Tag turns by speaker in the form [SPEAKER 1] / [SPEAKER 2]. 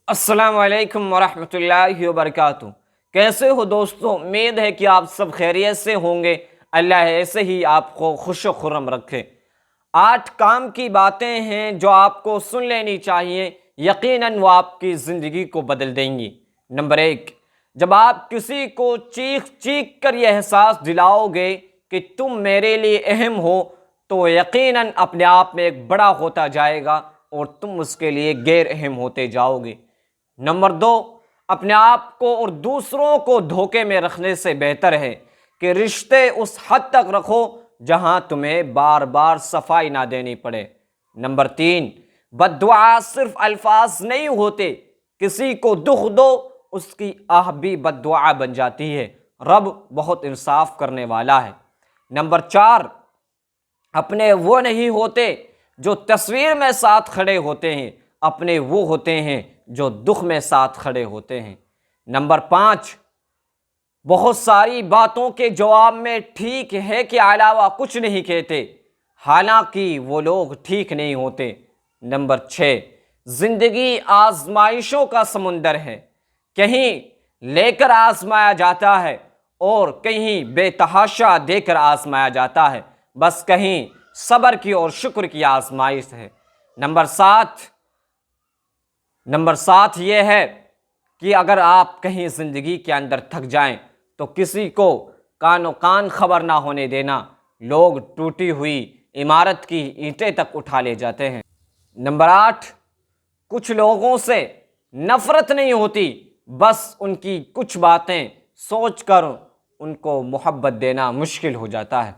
[SPEAKER 1] السلام علیکم ورحمۃ اللہ وبرکاتہ۔ کیسے ہو دوستو؟ امید ہے کہ آپ سب خیریت سے ہوں گے۔ اللہ ایسے ہی آپ کو خوش و خرم رکھے۔ 8 کام کی باتیں ہیں جو آپ کو سن لینی چاہیے، یقیناً وہ آپ کی زندگی کو بدل دیں گی۔ نمبر 1، جب آپ کسی کو چیخ چیخ کر یہ احساس دلاؤ گے کہ تم میرے لیے اہم ہو، تو یقیناً اپنے آپ میں ایک بڑا ہوتا جائے گا اور تم اس کے لیے غیر اہم ہوتے جاؤ گے۔ نمبر 2، اپنے آپ کو اور دوسروں کو دھوکے میں رکھنے سے بہتر ہے کہ رشتے اس حد تک رکھو جہاں تمہیں بار بار صفائی نہ دینی پڑے۔ نمبر 3، بد دعا صرف الفاظ نہیں ہوتے، کسی کو دکھ دو اس کی آہ بھی بد دعا بن جاتی ہے۔ رب بہت انصاف کرنے والا ہے۔ نمبر 4، اپنے وہ نہیں ہوتے جو تصویر میں ساتھ کھڑے ہوتے ہیں، اپنے وہ ہوتے ہیں جو دکھ میں ساتھ کھڑے ہوتے ہیں۔ نمبر 5، بہت ساری باتوں کے جواب میں ٹھیک ہے کے علاوہ کچھ نہیں کہتے، حالانکہ وہ لوگ ٹھیک نہیں ہوتے۔ نمبر 6، زندگی آزمائشوں کا سمندر ہے، کہیں لے کر آزمایا جاتا ہے اور کہیں بے تحاشا دے کر آزمایا جاتا ہے، بس کہیں صبر کی اور شکر کی آزمائش ہے۔ نمبر 7 یہ ہے کہ اگر آپ کہیں زندگی کے اندر تھک جائیں تو کسی کو کان خبر نہ ہونے دینا، لوگ ٹوٹی ہوئی عمارت کی اینٹیں تک اٹھا لے جاتے ہیں۔ نمبر 8، کچھ لوگوں سے نفرت نہیں ہوتی، بس ان کی کچھ باتیں سوچ کر ان کو محبت دینا مشکل ہو جاتا ہے۔